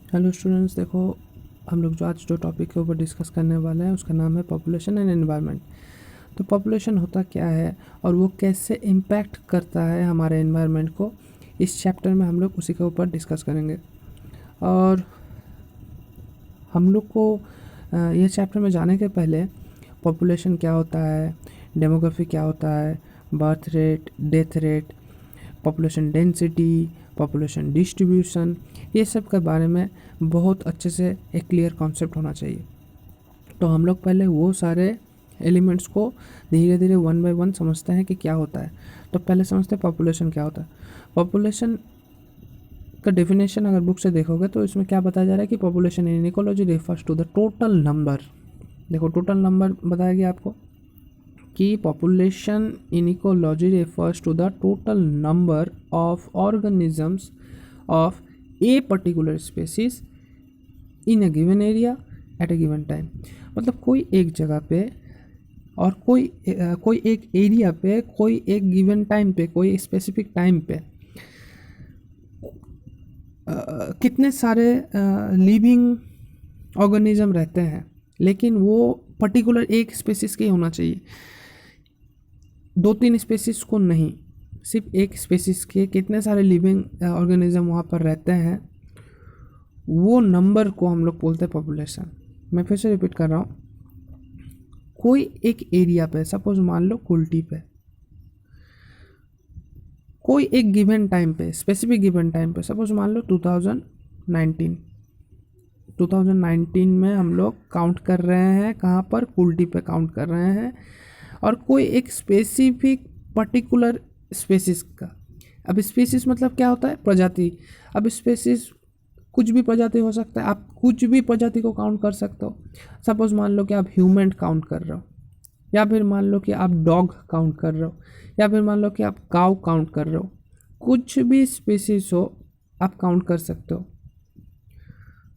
Hello students, देखो हम लोग जो आज जो टॉपिक के ऊपर डिस्कस करने वाले हैं उसका नाम है पॉपुलेशन एंड एनवायरनमेंट। तो पॉपुलेशन होता क्या है और वो कैसे इम्पैक्ट करता है हमारे एनवायरनमेंट को, इस चैप्टर में हम लोग उसी के ऊपर डिस्कस करेंगे। और हम लोग को ये चैप्टर में जाने के पहले पॉपुलेशन क्या होता है, डेमोग्राफी क्या होता है, birth rate, death rate, population density, population distribution, ये सब के बारे में बहुत अच्छे से एक क्लियर कॉन्सेप्ट होना चाहिए। तो हम लोग पहले वो सारे एलिमेंट्स को धीरे धीरे वन बाय वन समझते हैं कि क्या होता है। तो पहले समझते हैं पॉपुलेशन क्या होता है। पॉपुलेशन का डेफिनेशन अगर बुक से देखोगे तो इसमें क्या बताया जा रहा है कि population in ecology refers to the total number. देखो टोटल नंबर बताया गया आपको कि population in ecology refers to the total number of organisms of a particular species in a given area at a given time. मतलब कोई एक जगह पे और कोई एक एरिया पे, कोई एक गिवन टाइम पे, कोई स्पेसिफिक टाइम पे कितने सारे लिविंग ऑर्गेनिज्म रहते हैं, लेकिन वो पर्टिकुलर एक स्पेसिस के होना चाहिए, दो तीन स्पेसिस को नहीं। सिर्फ एक स्पेसिस के कितने सारे लिविंग ऑर्गेनिज्म वहाँ पर रहते हैं, वो नंबर को हम लोग बोलते हैं पॉपुलेशन। मैं फिर से रिपीट कर रहा हूँ। कोई एक एरिया पे, सपोज मान लो कुल्टी पे, कोई एक गिवन टाइम पे, स्पेसिफिक गिवन टाइम पे, सपोज मान लो 2019 में हम लोग काउंट कर रहे हैं, कहाँ पर, कुल्टी पे काउंट कर रहे हैं, और कोई एक स्पेसिफिक पर्टिकुलर स्पेसिस का। अब स्पेसिस मतलब क्या होता है, प्रजाति। अब स्पेसिस कुछ भी प्रजाति हो सकता है, आप कुछ भी प्रजाति को काउंट कर सकते हो। सपोज मान लो कि आप ह्यूमन काउंट कर रहे हो, या फिर मान लो कि आप डॉग काउंट कर रहे हो, या फिर मान लो कि आप काउ काउंट कर रहे हो। कुछ भी स्पीसीज हो आप काउंट कर सकते हो।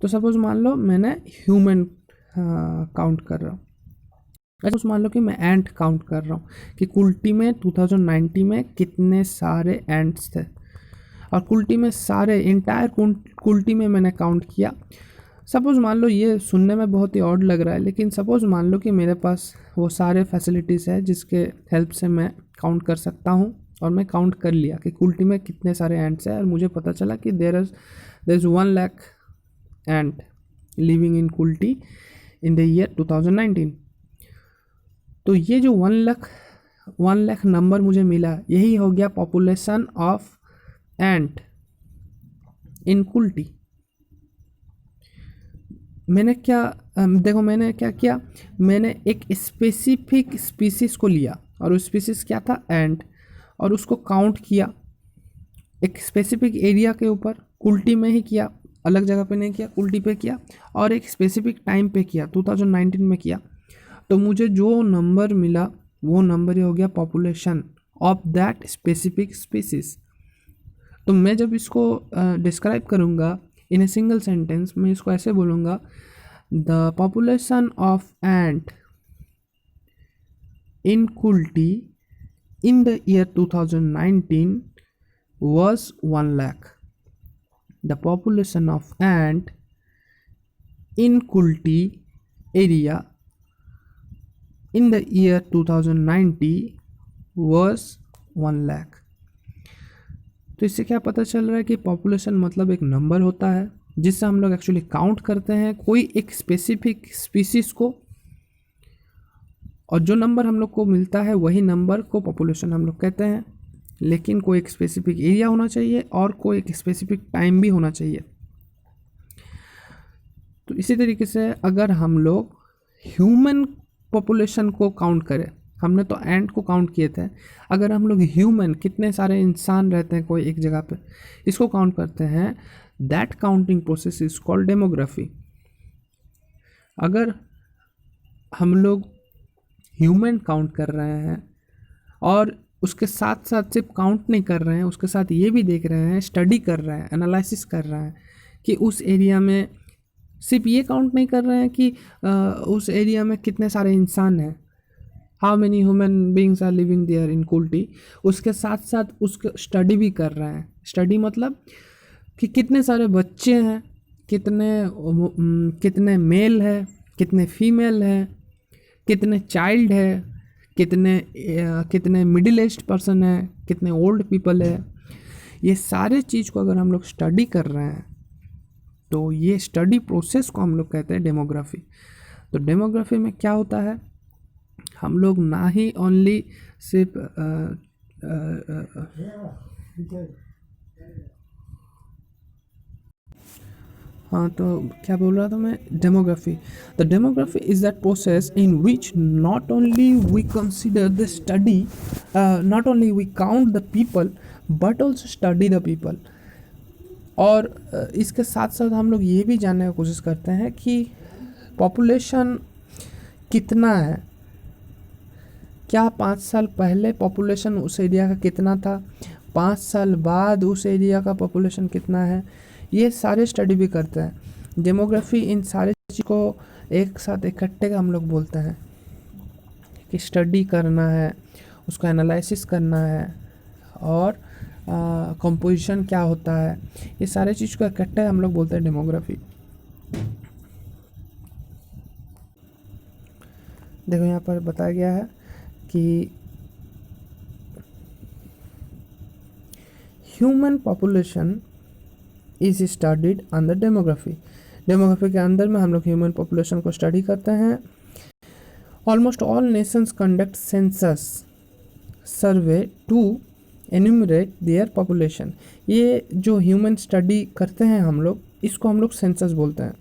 तो सपोज मान लो मैंने ह्यूमन काउंट कर रहा हूँ। सपोज मान लो कि मैं एंट काउंट कर रहा हूँ कि कुल्टी में 2090 में कितने सारे एंट्स थे, और कुल्टी में सारे इंटायर कुल्टी में मैंने काउंट किया। सपोज़ मान लो, ये सुनने में बहुत ही ऑड लग रहा है, लेकिन सपोज़ मान लो कि मेरे पास वो सारे फैसिलिटीज़ है जिसके हेल्प से मैं काउंट कर सकता हूँ, और मैं काउंट कर लिया कि कुल्टी में कितने सारे एंट्स हैं, और मुझे पता चला कि there is 1 lakh ant living in Kulti in the year 2019। तो ये जो 1 लाख नंबर मुझे मिला, यही हो गया पॉपुलेशन ऑफ एंट इन कुल्टी। मैंने क्या देखो मैंने क्या किया, मैंने एक स्पेसिफिक स्पीसीज को लिया, और उस स्पीसीज क्या था, एंट, और उसको काउंट किया एक स्पेसिफिक एरिया के ऊपर, कुल्टी में ही किया, अलग जगह पे नहीं किया, कुल्टी पे किया, और एक स्पेसिफिक टाइम पे किया, 2019 में किया। तो मुझे जो नंबर मिला वो नंबर ही हो गया population of that specific species. तो मैं जब इसको डिस्क्राइब करूँगा इन ए सिंगल सेंटेंस, मैं इसको ऐसे बोलूँगा, the population of ant in Kulti in the year 2019 was 1 lakh. The population of ant in Kulti area in the year 2090 was 1 lakh. तो इससे क्या पता चल रहा है कि पॉपुलेशन मतलब एक नंबर होता है जिससे हम लोग एक्चुअली काउंट करते हैं कोई एक स्पेसिफिक स्पीसीज को, और जो नंबर हम लोग को मिलता है वही नंबर को पॉपुलेशन हम लोग कहते हैं। लेकिन कोई एक स्पेसिफिक एरिया होना चाहिए और कोई एक स्पेसिफिक टाइम भी होना चाहिए। तो इसी तरीके से अगर हम लोग ह्यूमन पॉपुलेशन को काउंट करें, हमने तो एंट को काउंट किए थे, अगर हम लोग ह्यूमन कितने सारे इंसान रहते हैं कोई एक जगह पे, इसको काउंट करते हैं, that counting process is called demography. अगर हम लोग ह्यूमन काउंट कर रहे हैं और उसके साथ साथ सिर्फ काउंट नहीं कर रहे हैं, उसके साथ ये भी देख रहे हैं, स्टडी कर रहे हैं, एनालिसिस कर रहे हैं कि उस एरिया में, सिर्फ ये काउंट नहीं कर रहे हैं कि उस एरिया में कितने सारे इंसान हैं, how many human beings are living there in Kulti, उसके साथ साथ उसको स्टडी भी कर रहे हैं। स्टडी मतलब कि कितने सारे बच्चे हैं, कितने मेल है, कितने फीमेल है, कितने चाइल्ड है, कितने मिडिल एज्ड पर्सन है, कितने ओल्ड पीपल है। ये सारे चीज़ को अगर हम लोग स्टडी कर रहे हैं तो ये स्टडी प्रोसेस को हम लोग कहते हैं डेमोग्राफी। तो डेमोग्राफी में क्या होता है, हम लोग ना ही ओनली सिर्फ हाँ, तो क्या बोल रहा था मैं, demography. The demography is that process in which not only we consider the study, not only we count the people but also study the people. और इसके साथ साथ हम लोग ये भी जानने की कोशिश करते हैं कि पॉपुलेशन कितना है, क्या 5 साल पहले पॉपुलेशन उस एरिया का कितना था, 5 साल बाद उस एरिया का पॉपुलेशन कितना है, ये सारे स्टडी भी करते हैं। डेमोग्राफी इन सारे चीज़ को एक साथ इकट्ठे का हम लोग बोलते हैं कि स्टडी करना है, उसको एनालिसिस करना है, और कंपोजिशन क्या होता है, ये सारे चीज़ को इकट्ठे हम लोग बोलते हैं डेमोग्राफी। देखो यहाँ पर बताया गया है कि human population is studied under demography. Demography के अंदर में हम लोग ह्यूमन पॉपुलेशन को स्टडी करते हैं। Almost all nations conduct census survey to enumerate their population. ये जो ह्यूमन स्टडी करते हैं हम लोग, इसको हम लोग सेंसस बोलते हैं।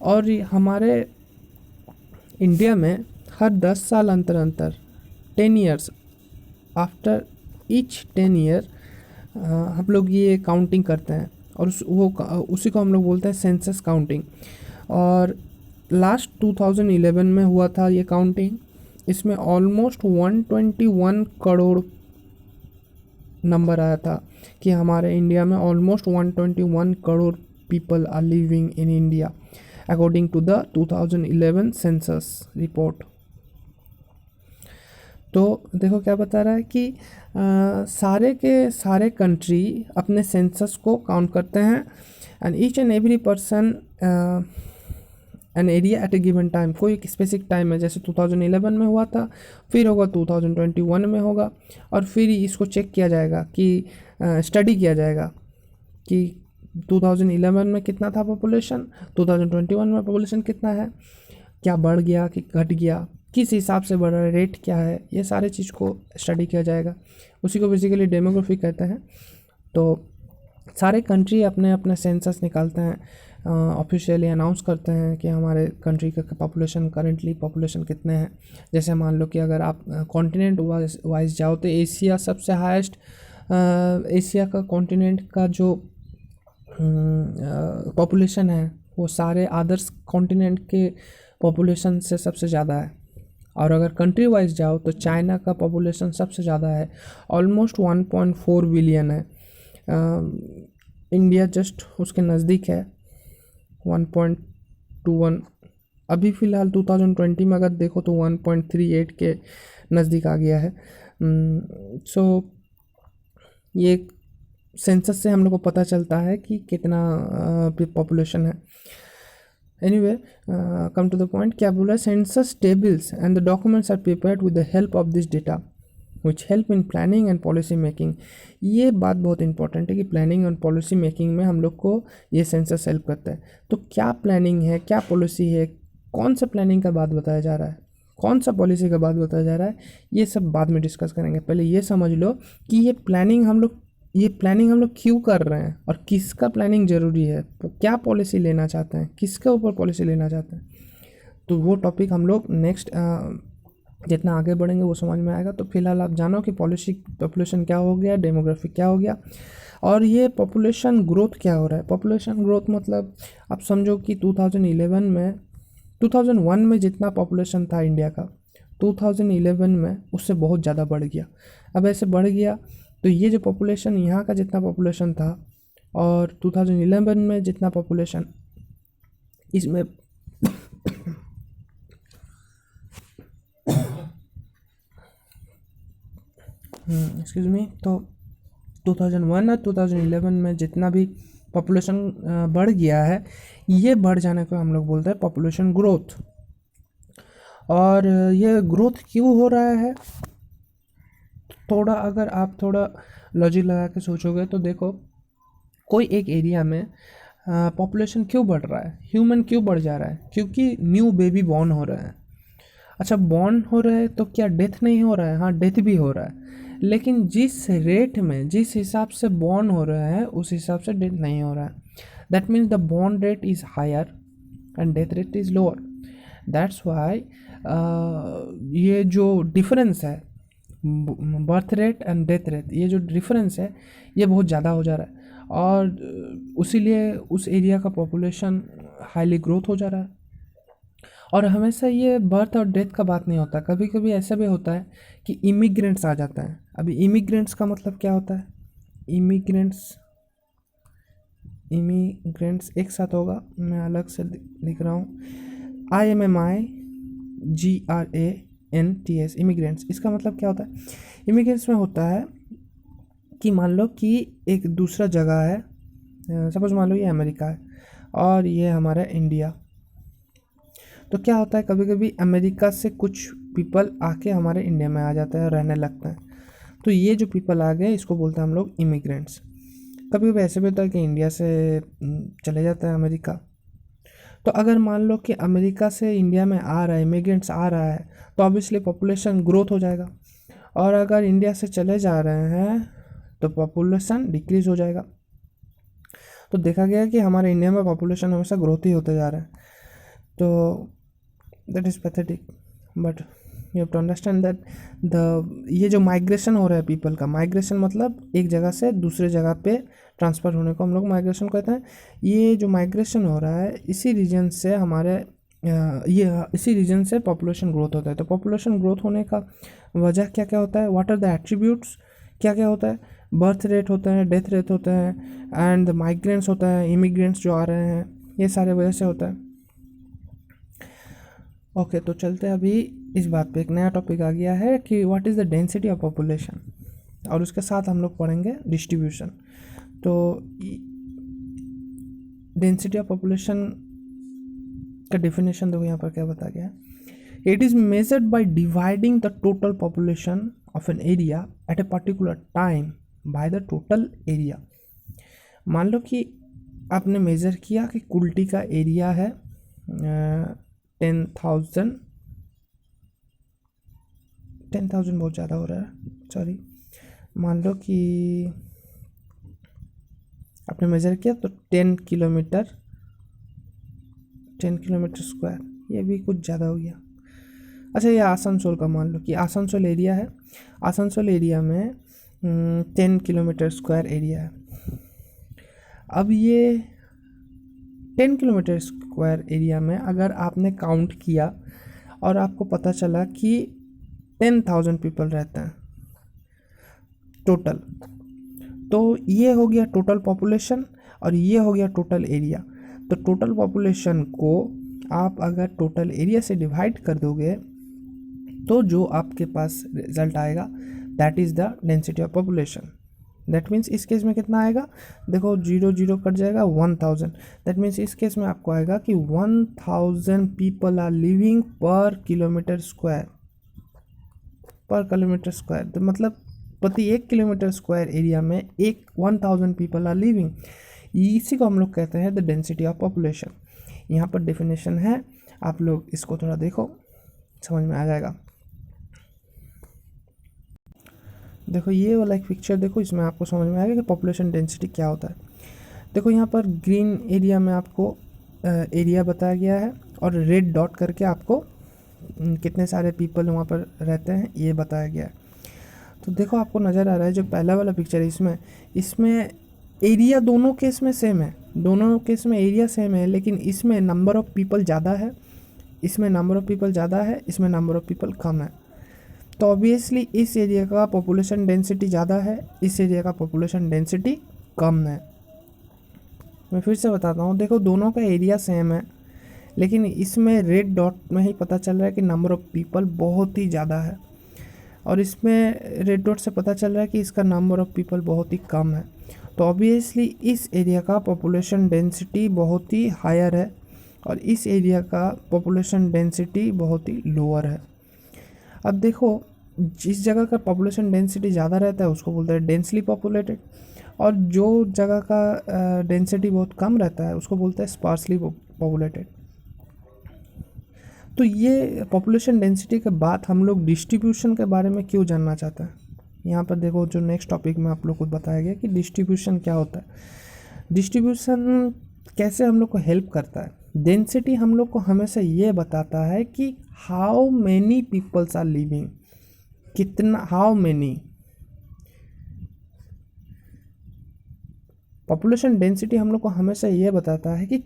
और हमारे इंडिया में हर 10 साल अंतर 10 ईयर्स आफ्टर ईच 10 ईयर हम लोग ये काउंटिंग करते हैं, और उसी को हम लोग बोलते हैं सेंसस काउंटिंग। और लास्ट 2011 में हुआ था ये काउंटिंग। इसमें ऑलमोस्ट 121 करोड़ नंबर आया था कि हमारे इंडिया में almost 121 crore people are living in India according to the 2011 census report. तो देखो क्या बता रहा है कि सारे के सारे कंट्री अपने सेंसस को काउंट करते हैं, and each and every person an area at A given time. कोई एक स्पेसिफिक टाइम है, जैसे 2011 में हुआ था, फिर होगा 2021 में होगा, और फिर इसको चेक किया जाएगा कि स्टडी किया जाएगा कि 2011 में कितना था पॉपुलेशन, 2021 में पॉपुलेशन कितना है, क्या बढ़ गया कि घट गया, किस हिसाब से बढ़ रहा है, रेट क्या है, ये सारे चीज़ को स्टडी किया जाएगा। उसी को बेसिकली डेमोग्राफी कहते हैं। तो सारे कंट्री अपने अपने सेंसस निकालते हैं, ऑफिशियली अनाउंस करते हैं कि हमारे कंट्री का पॉपुलेशन करेंटली पॉपुलेशन कितने हैं। जैसे मान लो कि अगर आप कॉन्टिनेंट वाइज जाओ तो एशिया सबसे हाईएस्ट, एशिया का कॉन्टिनेंट का जो पॉपुलेशन है वो सारे अदर्स कॉन्टिनेंट के पॉपुलेशन से सबसे ज़्यादा है। और अगर कंट्री वाइज जाओ तो चाइना का पॉपुलेशन सबसे ज़्यादा है, ऑलमोस्ट 1.4 बिलियन है। इंडिया जस्ट उसके नज़दीक है, 1.21। अभी फ़िलहाल 2020 में अगर देखो तो 1.38 के नज़दीक आ गया है। सो ये सेंसस से हम लोग को पता चलता है कि कितना पॉपुलेशन है। Anyway, come to the point, क्या बोला, census tables and the documents are prepared with the help of this data which help in planning and policy making. ये बात बहुत इंपॉर्टेंट है कि प्लानिंग एंड पॉलिसी मेकिंग में हम लोग को ये सेंसस हेल्प करता है। तो क्या प्लानिंग है, क्या पॉलिसी है, कौन सा प्लानिंग का बात बताया जा रहा है, कौन सा पॉलिसी का बात बताया जा रहा है, ये सब बाद में डिस्कस करेंगे। पहले ये समझ लो कि ये प्लानिंग हम लोग क्यों कर रहे हैं और किसका प्लानिंग ज़रूरी है, तो क्या पॉलिसी लेना चाहते हैं, किसके ऊपर पॉलिसी लेना चाहते हैं। तो वो टॉपिक हम लोग नेक्स्ट जितना आगे बढ़ेंगे वो समझ में आएगा। तो फिलहाल आप जानो कि पॉपुलेशन क्या हो गया, डेमोग्राफी क्या हो गया, और ये पॉपुलेशन ग्रोथ क्या हो रहा है। पॉपुलेशन ग्रोथ मतलब आप समझो कि 2001 में जितना पॉपुलेशन था इंडिया का, 2011 में उससे बहुत ज़्यादा बढ़ गया। अब ऐसे बढ़ गया तो ये जो पॉपुलेशन यहाँ का जितना पॉपुलेशन था और 2011 में जितना पॉपुलेशन, इसमें एक्सक्यूज़ मी, तो 2001 और 2011 में जितना भी पॉपुलेशन बढ़ गया है, ये बढ़ जाने को हम लोग बोलते हैं पॉपुलेशन ग्रोथ। और ये ग्रोथ क्यों हो रहा है, थोड़ा अगर आप थोड़ा लॉजिक लगा के सोचोगे तो देखो, कोई एक एरिया में पॉपुलेशन क्यों बढ़ रहा है, ह्यूमन क्यों बढ़ जा रहा है, क्योंकि न्यू बेबी बॉर्न हो रहे हैं। अच्छा, बॉर्न हो रहे हैं तो क्या डेथ नहीं हो रहा है? हाँ, डेथ भी हो रहा है, लेकिन जिस रेट में, जिस हिसाब से बॉर्न हो रहे हैं उस हिसाब से डेथ नहीं हो रहा है। That means the born rate is higher and death rate is lower. That's why ये जो डिफरेंस है birth rate and death rate, ये जो डिफरेंस है ये बहुत ज़्यादा हो जा रहा है, और उसीलिए उस एरिया का पॉपुलेशन हाईली ग्रोथ हो जा रहा है। और हमेशा ये बर्थ और डेथ का बात नहीं होता, कभी कभी ऐसा भी होता है कि इमिग्रेंट्स आ जाता है। अभी इमिग्रेंट्स का मतलब क्या होता है? इमिग्रेंट्स एक साथ होगा, मैं अलग से लिख रहा हूँ, IMIGRANTS, इमिग्रेंट्स। इसका मतलब क्या होता है? इमिग्रेंट्स में होता है कि मान लो कि एक दूसरा जगह है, सपोज मान लो ये अमेरिका है और ये हमारा इंडिया, तो क्या होता है कभी कभी अमेरिका से कुछ पीपल आके हमारे इंडिया में आ जाता है और रहने लगता है, तो ये जो पीपल आ गए इसको बोलते हैं हम लोग इमिग्रेंट्स। कभी कभी ऐसे भी होता है कि इंडिया से चले जाता है अमेरिका, तो अगर मान लो कि अमेरिका से इंडिया में आ रहा है, इमिग्रेंट्स आ रहा है, तो ऑब्वियसली पॉपुलेशन ग्रोथ हो जाएगा, और अगर इंडिया से चले जा रहे हैं तो पॉपुलेशन डिक्रीज हो जाएगा। तो देखा गया कि हमारे इंडिया में पॉपुलेशन हमेशा ग्रोथ ही होते जा रहा है, तो that is pathetic. But you have to understand that ये जो माइग्रेशन हो रहा है पीपल का, माइग्रेशन मतलब एक जगह से दूसरे जगह पे ट्रांसफ़र होने को हम लोग माइग्रेशन कहते हैं। ये जो माइग्रेशन हो रहा है इसी रीजन से इसी रीजन से पॉपुलेशन ग्रोथ होता है। तो पॉपुलेशन ग्रोथ होने का वजह क्या क्या होता है, व्हाट आर द एट्रीब्यूट्स, क्या क्या होता है? बर्थ रेट होता है, डेथ रेट होता है, एंड माइग्रेंट्स होता है, इमिग्रेंट्स जो आ रहे हैं, ये सारे वजह से होता है। ओके, तो चलते हैं अभी इस बात पे। एक नया टॉपिक आ गया है कि what is the density of population, और उसके साथ हम लोग पढ़ेंगे डिस्ट्रीब्यूशन। तो डेंसिटी ऑफ पॉपुलेशन का डेफिनेशन देखो यहाँ पर क्या बता गया है, it is measured by dividing the total population of an area at a particular time by the total area. मान लो कि आपने मेज़र किया कि कुल्टी का एरिया है 10,000 बहुत ज़्यादा हो रहा है, सॉरी, मान लो कि आपने मेज़र किया तो 10 किलोमीटर स्क्वायर, ये भी कुछ ज़्यादा हो गया। अच्छा, ये आसनसोल का मान लो कि आसनसोल एरिया है, आसनसोल एरिया में 10 किलोमीटर स्क्वायर एरिया है। अब ये 10 किलोमीटर स्क्वायर एरिया में अगर आपने काउंट किया और आपको पता चला कि 10,000 पीपल रहते हैं टोटल, तो ये हो गया टोटल पॉपुलेशन और ये हो गया टोटल एरिया। तो टोटल पॉपुलेशन को आप अगर टोटल एरिया से डिवाइड कर दोगे तो जो आपके पास रिजल्ट आएगा that is the density of population. That means इस केस में कितना आएगा, देखो 0 0 कट जाएगा 1000। दैट मीन्स इस केस में आपको आएगा कि 1000 पीपल आर लिविंग पर किलोमीटर स्क्वायर, तो मतलब प्रति 1 किलोमीटर स्क्वायर एरिया में 1000 पीपल आर लिविंग। इसी को हम लोग कहते हैं द डेंसिटी ऑफ पॉपुलेशन। यहाँ पर डेफिनेशन है, आप लोग इसको थोड़ा देखो, समझ में आ जाएगा। देखो ये वाला एक पिक्चर देखो, इसमें आपको समझ में आएगा कि पॉपुलेशन डेंसिटी क्या होता है। देखो यहाँ पर ग्रीन एरिया में आपको एरिया बताया गया है और रेड डॉट करके आपको कितने सारे पीपल वहाँ पर रहते हैं ये बताया गया है। तो देखो आपको नज़र आ रहा है जो पहला वाला पिक्चर है, इसमें एरिया दोनों केस में सेम है, दोनों केस में एरिया सेम है, लेकिन इसमें नंबर ऑफ़ पीपल ज़्यादा है, इसमें नंबर ऑफ़ पीपल ज़्यादा है, इसमें नंबर ऑफ़ पीपल कम है। तो ऑब्वियसली इस एरिया का पॉपुलेशन डेंसिटी ज़्यादा है, इस एरिया का पॉपुलेशन डेंसिटी कम है। मैं फिर से बताता हूँ, देखो दोनों का एरिया सेम है, लेकिन इसमें रेड डॉट में ही पता चल रहा है कि नंबर ऑफ़ पीपल बहुत ही ज़्यादा है, और इसमें रेड डॉट से पता चल रहा है कि इसका नंबर ऑफ़ पीपल बहुत ही कम है। तो ऑब्वियसली इस एरिया का पॉपुलेशन डेंसिटी बहुत ही हायर है और इस एरिया का पॉपुलेशन डेंसिटी बहुत ही लोअर है। अब देखो, जिस जगह का पॉपुलेशन डेंसिटी ज़्यादा रहता है उसको बोलते हैं डेंसली पॉपुलेटेड, और जो जगह का डेंसिटी बहुत कम रहता है उसको बोलते हैं स्पार्सली पॉपुलेटेड। तो ये पॉपुलेशन डेंसिटी के बाद हम लोग डिस्ट्रीब्यूशन के बारे में क्यों जानना चाहते हैं। यहाँ पर देखो, जो नेक्स्ट टॉपिक में आप लोग को बताया गया कि डिस्ट्रीब्यूशन क्या होता है। डिस्ट्रीब्यूशन कैसे हम लोग को हेल्प करता है। डेंसिटी हम लोग को हमेशा ये बताता है कि how many peoples are living, कितना, हाउ मैनी। पॉपुलेशन डेंसिटी हम लोग को हमेशा ये बताता है कि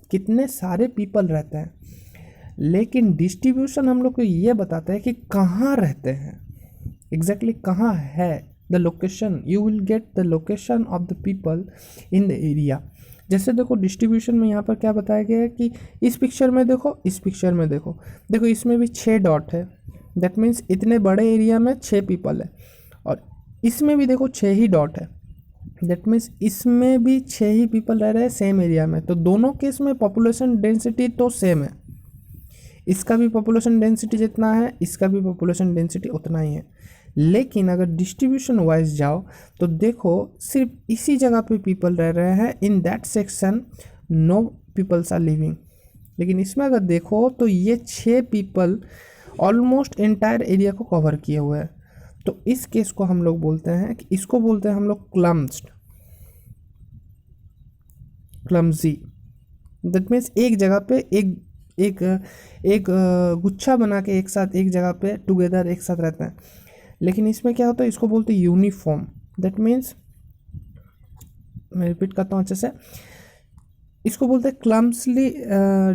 कितने सारे पीपल रहते हैं, लेकिन डिस्ट्रीब्यूशन हम लोग को ये बताता है कि कहाँ रहते हैं, एग्जैक्टली कहाँ है। The location, you will get the location of the people in the area. जैसे देखो, डिस्ट्रीब्यूशन में यहाँ पर क्या बताया गया है कि इस पिक्चर में देखो, इस पिक्चर में देखो, देखो इसमें भी 6 डॉट है। दैट मीन्स इतने बड़े एरिया में 6 पीपल है, और इसमें भी देखो 6 ही डॉट है। दैट मीन्स इसमें भी 6 ही पीपल रह रहे हैं सेम एरिया में। तो दोनों केस में पॉपुलेशन डेंसिटी तो सेम है, इसका भी पॉपुलेशन डेंसिटी जितना है, इसका भी पॉपुलेशन डेंसिटी उतना ही है। लेकिन अगर डिस्ट्रीब्यूशन वाइज जाओ तो देखो, सिर्फ इसी जगह पे पीपल रह रहे हैं, in that section no peoples are living. लेकिन इसमें अगर देखो तो ये 6 पीपल ऑलमोस्ट एंटायर एरिया को कवर किए हुए हैं। तो इस केस को हम लोग बोलते हैं कि इसको बोलते हैं हम लोग क्लम्जी। दैट मीन्स एक जगह पे एक गुच्छा बना के एक साथ एक जगह पे टुगेदर एक साथ रहते हैं। लेकिन इसमें क्या होता है, इसको बोलते हैं यूनिफॉर्म। दैट मीन्स, मैं रिपीट करता हूँ अच्छे से, इसको बोलते हैं क्लम्सली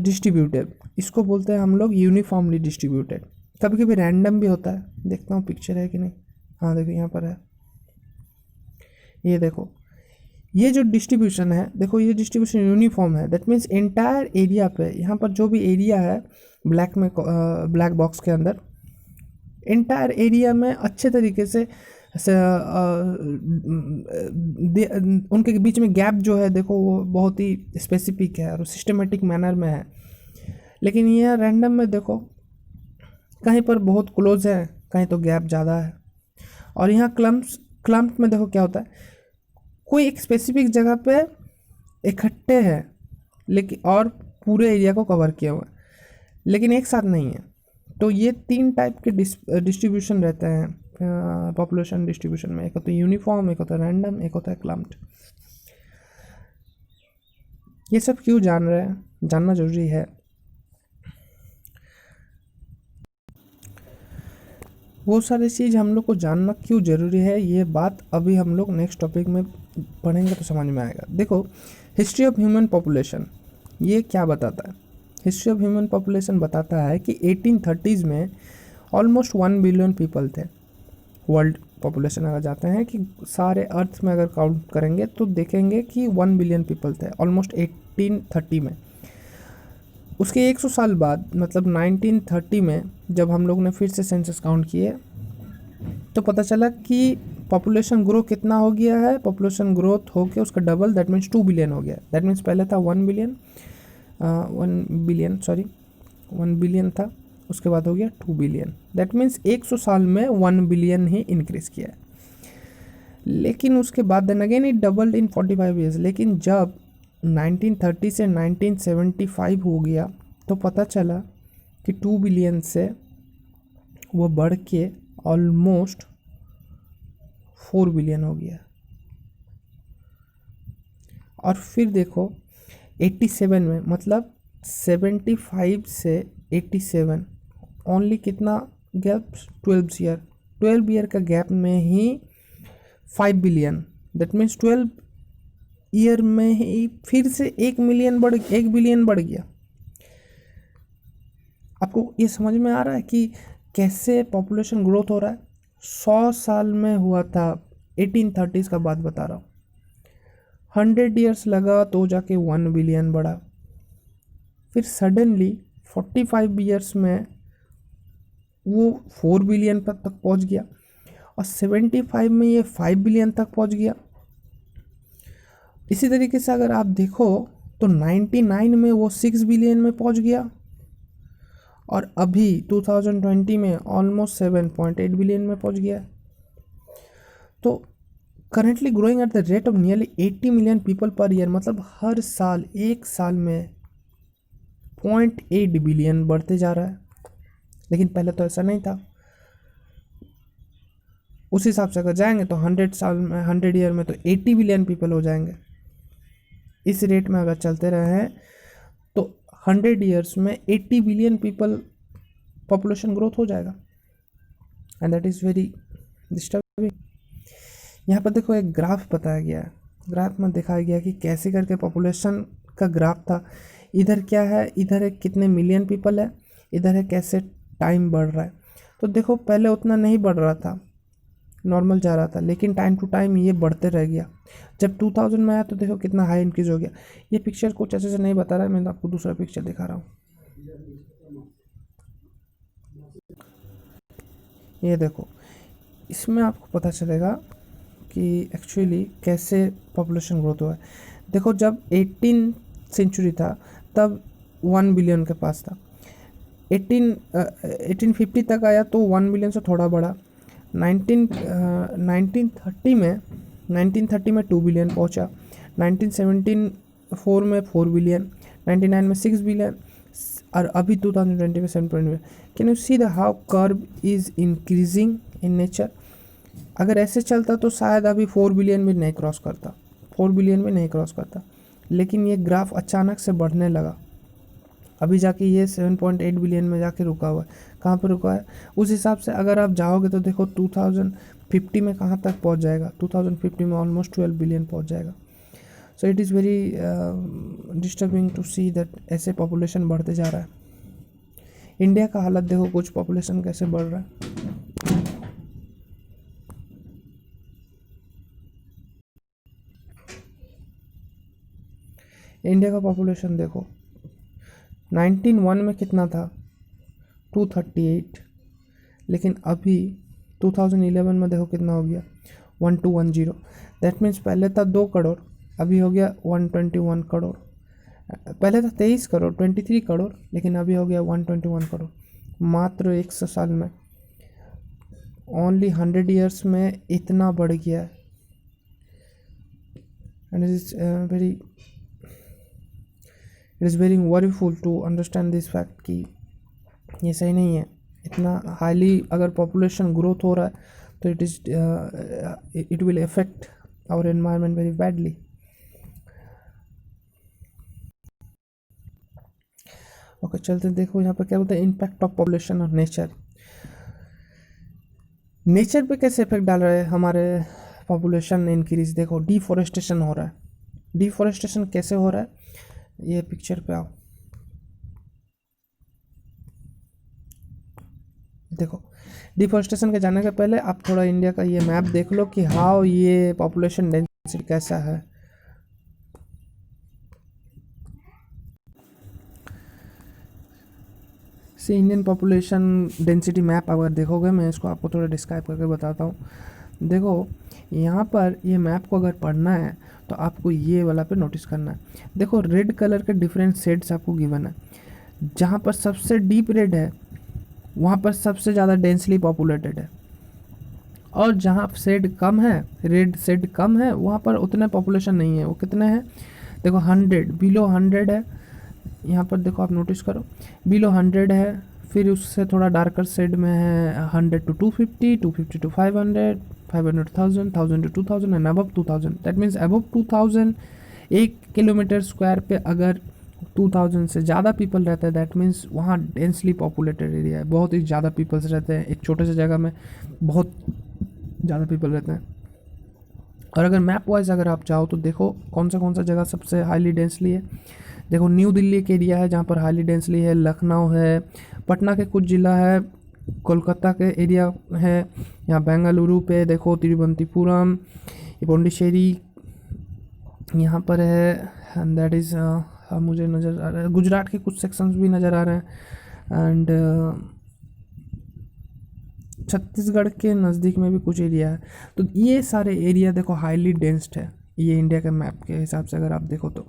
डिस्ट्रीब्यूटेड, इसको बोलते हैं हम लोग यूनिफॉर्मली डिस्ट्रीब्यूटेड। कभी कभी रैंडम भी होता है। देखता हूँ पिक्चर है कि नहीं। हाँ देखो, यहाँ पर है, ये देखो, ये जो डिस्ट्रीब्यूशन है, देखो ये डिस्ट्रीब्यूशन यूनिफॉर्म है। दैट मीन्स एंटायर एरिया पे, यहाँ पर जो भी एरिया है ब्लैक बॉक्स के अंदर, एंटायर एरिया में अच्छे तरीके से उनके बीच में गैप जो है देखो वो बहुत ही स्पेसिफिक है और सिस्टमेटिक मैनर में है। लेकिन ये रैंडम में देखो, कहीं पर बहुत क्लोज है, कहीं तो गैप ज़्यादा है। और यहाँ क्लम्प में देखो क्या होता है, कोई एक स्पेसिफिक जगह पे इकट्ठे हैं, लेकिन और पूरे एरिया को कवर किया हुआ है, लेकिन एक साथ नहीं है। तो ये 3 टाइप के डिस्ट्रीब्यूशन रहते हैं पॉपुलेशन डिस्ट्रीब्यूशन में। एक होता है यूनिफॉर्म, एक होता है रैंडम, एक होता है क्लम्प्ड। ये सब क्यों जान रहे हैं, जानना जरूरी है। वो सारी चीज़ हम लोग को जानना क्यों ज़रूरी है, ये बात अभी हम लोग नेक्स्ट टॉपिक में पढ़ेंगे तो समझ में आएगा। देखो, हिस्ट्री ऑफ ह्यूमन पॉपुलेशन ये क्या बताता है। हिस्ट्री ऑफ ह्यूमन पॉपुलेशन बताता है कि 1830s में ऑलमोस्ट 1 बिलियन पीपल थे। वर्ल्ड पॉपुलेशन अगर जाते हैं कि सारे अर्थ में अगर काउंट करेंगे तो देखेंगे कि 1 बिलियन पीपल थे ऑलमोस्ट 1830 में। उसके 100 साल बाद, मतलब 1930 में, जब हम लोग ने फिर से सेंसस काउंट किए तो पता चला कि पॉपुलेशन ग्रो कितना हो गया है। पॉपुलेशन ग्रोथ हो के उसका डबल, दैट मीन्स 2 बिलियन हो गया। दैट मीन्स पहले था 1 बिलियन था, उसके बाद हो गया 2 बिलियन। दैट मीन्स 100 साल में 1 बिलियन ही इंक्रीज़ किया है। लेकिन उसके बाद then again it doubled in 45 years. लेकिन जब 1930 से 1975 हो गया तो पता चला कि 2 बिलियन से वो बढ़ के ऑलमोस्ट 4 बिलियन हो गया। और फिर देखो 87 में, मतलब 75 से 87 ओनली कितना गैप, 12 ईयर का गैप में ही 5 बिलियन। दैट मीन्स 12 ईयर में ही फिर से 1 बिलियन बढ़ गया। आपको ये समझ में आ रहा है कि कैसे पॉपुलेशन ग्रोथ हो रहा है। 100 साल में हुआ था, 1830s का बात बता रहा हूँ। 100 ईयर्स लगा तो जाके 1 बिलियन बढ़ा। फिर सडनली 45 ईयर्स में वो 4 बिलियन पर तक पहुंच गया, और 75 में ये 5 बिलियन तक पहुंच गया। इसी तरीके से अगर आप देखो तो 99 में वो 6 बिलियन में पहुंच गया, और अभी 2020 में ऑलमोस्ट 7.8 बिलियन में पहुंच गया। तो currently growing at the rate of nearly 80 million people per year, मतलब हर साल, एक साल में 0.8 बिलियन बढ़ते जा रहा है। लेकिन पहले तो ऐसा नहीं था। उस हिसाब से अगर जाएंगे तो 100 साल में, 100 ईयर में तो 80 बिलियन पीपल हो जाएंगे। इस रेट में अगर चलते रहे हैं तो 100 ईयर्स में 80 बिलियन पीपल पॉपुलेशन ग्रोथ हो जाएगा, and that is very disturbing. यहाँ पर देखो एक ग्राफ बताया गया है। ग्राफ में दिखाया गया कि कैसे करके पॉपुलेशन का ग्राफ था। इधर क्या है, इधर है कितने मिलियन पीपल है, इधर है कैसे टाइम बढ़ रहा है। तो देखो पहले उतना नहीं बढ़ रहा था, नॉर्मल जा रहा था, लेकिन टाइम टू टाइम ये बढ़ते रह गया। जब 2000 में आया तो देखो कितना हाई इंक्रीज हो गया। ये पिक्चर कुछ अच्छे से नहीं बता रहा है, मैं आपको दूसरा पिक्चर दिखा रहा हूँ। ये देखो, इसमें आपको पता चलेगा कि एक्चुअली कैसे पॉपुलेशन ग्रोथ हुआ है। देखो जब 18 सेंचुरी था तब 1 बिलियन के पास था। 1850 तक आया तो 1 बिलियन से थोड़ा बढ़ा। 1930 में 2 बिलियन पहुंचा। 1974 में 4 बिलियन, 99 में 6 बिलियन, और अभी 2020 में 7 billion. Can you see the how curve is increasing in nature. अगर ऐसे चलता तो शायद अभी 4 बिलियन भी नहीं क्रॉस करता, 4 बिलियन भी नहीं क्रॉस करता, लेकिन ये ग्राफ अचानक से बढ़ने लगा। अभी जाके ये 7.8 बिलियन में जाके रुका हुआ है। कहाँ पर रुका है? उस हिसाब से अगर आप जाओगे तो देखो 2050 में कहाँ तक पहुँच जाएगा। 2050 में ऑलमोस्ट 12 बिलियन पहुँच जाएगा। So it is very disturbing to see that ऐसे पॉपुलेशन बढ़ते जा रहा है। इंडिया का हालत देखो, कुछ पॉपुलेशन कैसे बढ़ रहा है। इंडिया का पॉपुलेशन देखो 1901 में कितना था, 238, लेकिन अभी 2011 में देखो कितना हो गया, 1210। दैट मीन्स पहले था 2 करोड़, अभी हो गया 121 करोड़। पहले था 23 करोड़, 23 करोड़, लेकिन अभी हो गया 121 करोड़, मात्र 100 साल में। ओनली 100 ईयर्स में इतना बढ़ गया है। And it is very worryful to understand this fact कि ये सही नहीं है। इतना हाईली अगर पॉपुलेशन ग्रोथ हो रहा है तो it will affect our environment very badly. Okay चलते देखो यहाँ पर क्या बोलते हैं, इम्पैक्ट ऑफ पॉपुलेशन और नेचर। नेचर पे कैसे इफेक्ट डाल रहा है हमारे पॉपुलेशन इंक्रीज। देखो डिफॉरेस्टेशन हो रहा है। डिफॉरेस्टेशन कैसे हो रहा है, ये पिक्चर पे आओ। देखो डिफॉरेस्टेशन के जाने के पहले आप थोड़ा इंडिया का ये मैप देख लो कि हाउ ये पॉपुलेशन डेंसिटी कैसा है। से इंडियन पॉपुलेशन डेंसिटी मैप अगर देखोगे, मैं इसको आपको थोड़ा डिस्क्राइब करके बताता हूँ। देखो यहाँ पर ये मैप को अगर पढ़ना है तो आपको ये वाला पे नोटिस करना है। देखो रेड कलर के डिफरेंट शेड्स आपको गिवन है। जहाँ पर सबसे डीप रेड है वहाँ पर सबसे ज़्यादा डेंसली पॉपुलेटेड है, और जहाँ शेड कम है, रेड शेड कम है, वहाँ पर उतने पॉपुलेशन नहीं है। वो कितने हैं देखो, 100, बिलो 100 है। यहाँ पर देखो आप नोटिस करो, बिलो 100 है, फिर उससे थोड़ा डार्कर शेड में है 100 to 250, 250 to 500, 500 to 1000, 1000 to 2000 and above 2000। That means above 2000, 1 kilometre square पे अगर 2000 से ज़्यादा पीपल रहते हैं, दैट मीन्स वहाँ डेंसली पॉपुलेटेड एरिया है, बहुत ही ज़्यादा पीपल्स रहते हैं। एक छोटे से जगह में बहुत ज़्यादा पीपल रहते हैं। और अगर मैप वाइज अगर आप चाहो तो देखो कौन सा जगह सबसे हाईली डेंसली है। देखो न्यू दिल्ली एक एरिया है जहाँ पर हाईली डेंसली है, लखनऊ है, पटना के कुछ ज़िला है, कोलकाता के एरिया है, यहाँ बेंगलुरु पे देखो तिरुवनंतपुरम, पौंडीचेरी यहाँ पर है, एंड दैट इज़ मुझे नज़र आ रहा है गुजरात के कुछ सेक्शंस भी नज़र आ रहे हैं, एंड छत्तीसगढ़ के नज़दीक में भी कुछ एरिया है। तो ये सारे एरिया देखो हाईली डेंस्ड है, ये इंडिया के मैप के हिसाब से अगर आप देखो तो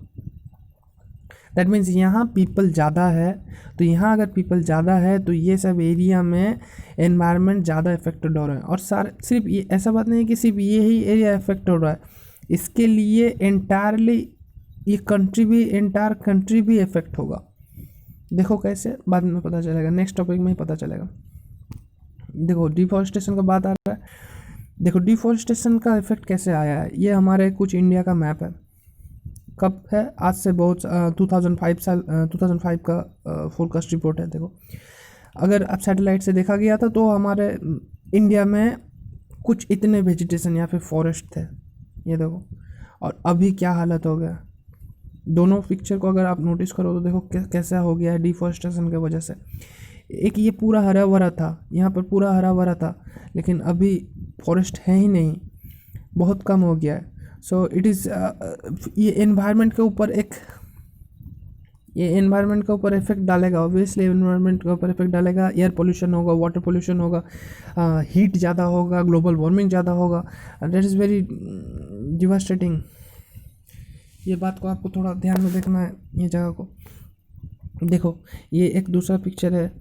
दैट मीन्स यहाँ पीपल ज़्यादा है। तो यहाँ अगर पीपल ज़्यादा है तो ये सब एरिया में एनवायरनमेंट ज़्यादा इफेक्टेड हो रहा है। और सिर्फ ये ऐसा बात नहीं है कि सिर्फ ये ही एरिया इफेक्ट हो रहा है, इसके लिए एंटायरली ये एंटायर कंट्री भी इफेक्ट होगा। देखो कैसे, बाद में पता चलेगा, नेक्स्ट टॉपिक में ही पता चलेगा। देखो डिफॉरेस्टेशन का बात आ रहा है, देखो डिफॉरेस्टेशन का इफेक्ट कैसे आया है। ये हमारे कुछ इंडिया का मैप है, कब है, आज से बहुत 2005 का फोरकास्ट रिपोर्ट है। देखो अगर अब सैटेलाइट से देखा गया था तो हमारे इंडिया में कुछ इतने वेजिटेशन या फिर फॉरेस्ट थे, ये देखो, और अभी क्या हालत हो गया। दोनों पिक्चर को अगर आप नोटिस करो तो देखो कैसा हो गया है डिफॉरेस्टेशन की वजह से। एक ये पूरा हरा भरा था, यहाँ पर पूरा हरा भरा था, लेकिन अभी फॉरेस्ट है ही नहीं, बहुत कम हो गया है। सो इट इज़ ये एनवायरनमेंट के ऊपर इफेक्ट डालेगा, ऑब्वियसली एनवायरनमेंट के ऊपर इफेक्ट डालेगा। एयर पोल्यूशन होगा, वाटर पोल्यूशन होगा, हीट ज़्यादा होगा, ग्लोबल वार्मिंग ज़्यादा होगा, दैट इज़ वेरी डिवास्टेटिंग। ये बात को आपको थोड़ा ध्यान में देखना है, ये जगह को देखो। ये एक दूसरा पिक्चर है,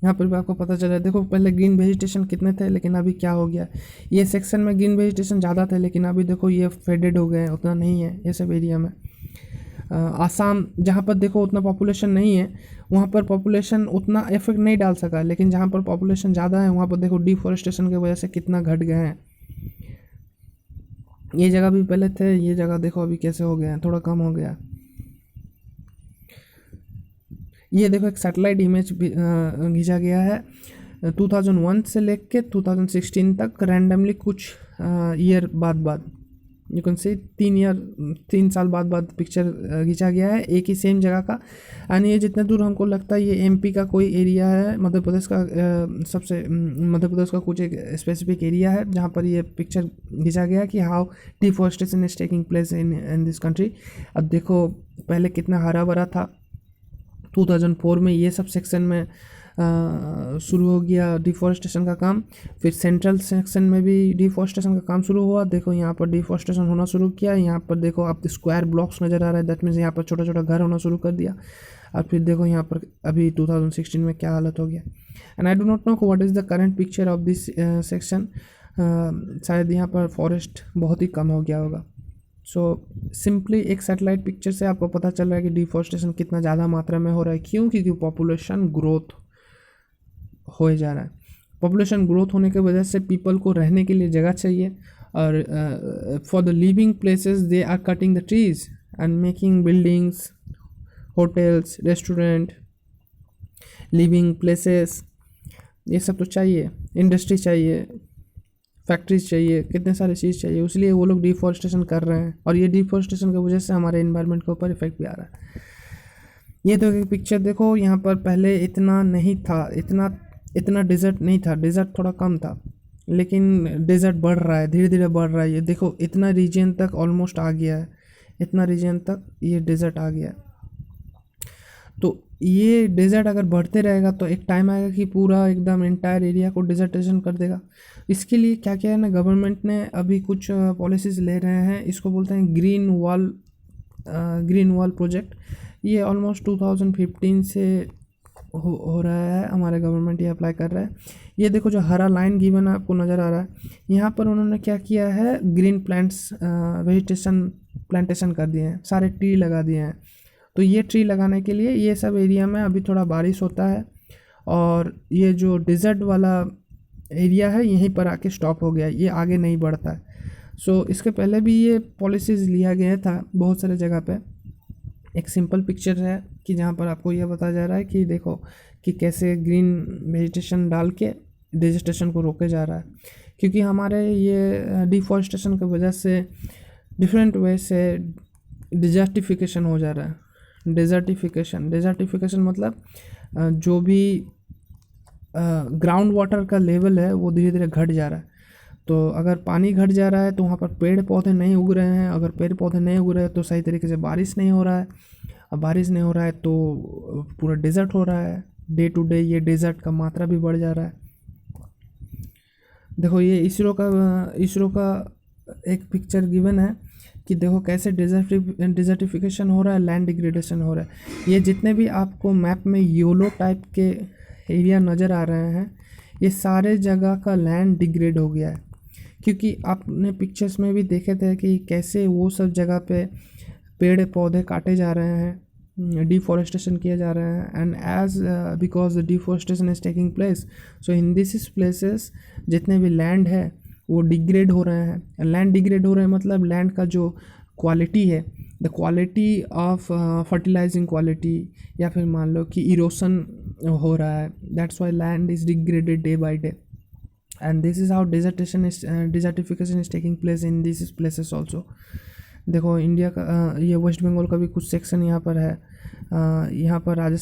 यहाँ पर भी आपको पता चला है। देखो पहले ग्रीन वेजिटेशन कितने थे, लेकिन अभी क्या हो गया। ये सेक्शन में ग्रीन वेजिटेशन ज़्यादा थे, लेकिन अभी देखो ये फेडेड हो गए हैं, उतना नहीं है ये सब एरिया में। आसाम जहाँ पर देखो उतना पॉपुलेशन नहीं है, वहाँ पर पॉपुलेशन उतना इफेक्ट नहीं डाल सका, लेकिन जहाँ पर पॉपुलेशन ज़्यादा है वहाँ पर देखो डिफॉरेस्टेशन की वजह से कितना घट गए हैं। ये जगह भी पहले थे, ये जगह देखो अभी कैसे हो गया है, थोड़ा कम हो गया। ये देखो एक सैटेलाइट इमेज खींचा गया है 2001 से लेके 2016 तक, रैंडमली कुछ ईयर बाद यू कैन से 3 साल बाद पिक्चर खींचा गया है एक ही सेम जगह का। यानी ये जितने दूर हमको लगता है ये एमपी का कोई एरिया है, मध्य प्रदेश का कुछ एक स्पेसिफिक एरिया है जहाँ पर ये पिक्चर खींचा गया कि how deforestation is taking place in this country. अब देखो पहले कितना हरा भरा था, 2004 में ये सब सेक्शन में शुरू हो गया डिफॉरेस्टेशन का काम। फिर सेंट्रल सेक्शन में भी डिफॉरेस्टेशन का काम शुरू हुआ। देखो यहाँ पर डिफॉरेस्टेशन होना शुरू किया, यहाँ पर देखो आप स्क्वायर ब्लॉक्स नज़र आ रहा है, दैट मीन्स यहाँ पर छोटा छोटा घर होना शुरू कर दिया। और फिर देखो यहाँ पर अभी 2016 में क्या हालत हो गया। And I do not know what is the current picture of this section. शायद यहाँ पर फॉरेस्ट बहुत ही कम हो गया होगा। सो सिंपली एक सैटेलाइट पिक्चर से आपको पता चल रहा है कि डिफॉरेस्टेशन कितना ज़्यादा मात्रा में हो रहा है। क्यों? क्योंकि पॉपुलेशन ग्रोथ हो जा रहा है। पॉपुलेशन ग्रोथ होने की वजह से पीपल को रहने के लिए जगह चाहिए, और for the living places they are cutting the trees and making buildings, hotels, restaurant, living places, ये सब तो चाहिए, इंडस्ट्री चाहिए, फैक्ट्रीज चाहिए, कितने सारे चीज़ चाहिए, इसलिए वो लोग डिफॉरेस्टेशन कर रहे हैं। और ये डिफॉरेस्टेशन की वजह से हमारे एनवायरनमेंट के ऊपर इफेक्ट भी आ रहा है। ये तो एक पिक्चर देखो, यहाँ पर पहले इतना नहीं था, इतना डेजर्ट नहीं था, डेजर्ट थोड़ा कम था, लेकिन डेजर्ट बढ़ रहा है, धीरे धीरे बढ़ रहा है। ये देखो इतना रीजन तक ऑलमोस्ट आ गया है, इतना रीजन तक ये डेजर्ट आ गया है। तो ये डेजर्ट अगर बढ़ते रहेगा तो एक टाइम आएगा कि पूरा एकदम एंटायर एरिया को डेजर्टेशन कर देगा। इसके लिए क्या क्या है ना, गवर्नमेंट ने अभी कुछ पॉलिसीज़ ले रहे हैं, इसको बोलते हैं ग्रीन वॉल प्रोजेक्ट। ये ऑलमोस्ट 2015 से हो रहा है, हमारे गवर्नमेंट ये अप्लाई कर रहा है। ये देखो जो हरा लाइन गिवन आपको नज़र आ रहा है, यहाँ पर उन्होंने क्या किया है, ग्रीन प्लांटेशन कर दिए हैं, सारे ट्री लगा दिए हैं। तो ये ट्री लगाने के लिए ये सब एरिया में अभी थोड़ा बारिश होता है, और ये जो डिज़र्ट वाला एरिया है यहीं पर आके स्टॉप हो गया, ये आगे नहीं बढ़ता है। सो इसके पहले भी ये पॉलिसीज़ लिया गया था बहुत सारे जगह पे। एक सिंपल पिक्चर है कि जहाँ पर आपको यह बताया जा रहा है कि देखो कि कैसे ग्रीन वेजिटेशन डाल के डिजर्टेशन को रोके जा रहा है। क्योंकि हमारे ये डिफॉरेस्टेशन की वजह से डिफरेंट वे से डिजर्टिफिकेशन हो जा रहा है। डिजर्टिफिकेशन मतलब जो भी ग्राउंड वाटर का लेवल है वो धीरे धीरे घट जा रहा है। तो अगर पानी घट जा रहा है तो वहाँ पर पेड़ पौधे नहीं उग रहे हैं, अगर पेड़ पौधे नहीं उग रहे हैं तो सही तरीके से बारिश नहीं हो रहा है, अब बारिश नहीं हो रहा है तो पूरा डेजर्ट हो रहा है। डे टू डे ये डेजर्ट का मात्रा भी बढ़ जा रहा है। देखो ये इसरो का एक पिक्चर गिवन है कि देखो कैसे डिजर्टिफिकेशन हो रहा है, लैंड डिग्रेडेशन हो रहा है। ये जितने भी आपको मैप में येलो टाइप के एरिया नज़र आ रहे हैं, ये सारे जगह का लैंड डिग्रेड हो गया है। क्योंकि आपने पिक्चर्स में भी देखे थे कि कैसे वो सब जगह पे पेड़ पौधे काटे जा रहे हैं, डिफॉरेस्टेशन किए जा रहे हैं, and as because the deforestation is taking place, so in this places जितने भी लैंड है वो डिग्रेड हो रहे हैं। लैंड डिग्रेड हो रहे हैं मतलब लैंड का जो क्वालिटी है, the quality of fertilising quality, या फिर मान लो कि इरोशन हो रहा है, that's why land is degraded day by day, and this is how desertification is taking place in this places also. देखो इंडिया का ये वेस्ट बंगाल का भी कुछ सेक्शन यहाँ पर है, यहाँ पर राजस्थान